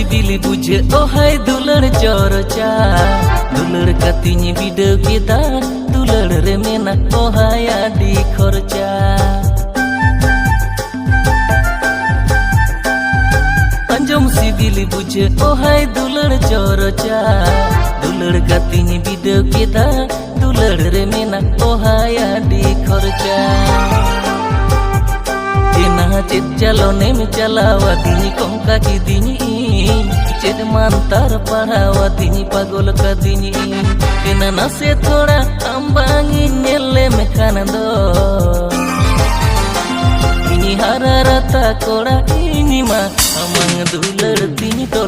CIBIL बुझे ओहाय दुलड़ चरचा दुलड़ कतिनी BDO केदा दुलड़ रे मेना ओहाय आडी खर्चा अंजम सिबिल बुझे ओहाय दुलड़ चरचा दुलड़ कतिनी बिडो केदा दुलड़ रे मेना ओहाय आडी खर्चा चेद चलोने में चलावा दिनी कोंका की दिनी चेद मानतार पढ़ावा दिनी पागल का दिनी केना ना से थोड़ा अंबांगी नेले में खानदो इनी हरा रता कोड़ा इनी मा अमंग दुलड़ दिनी तो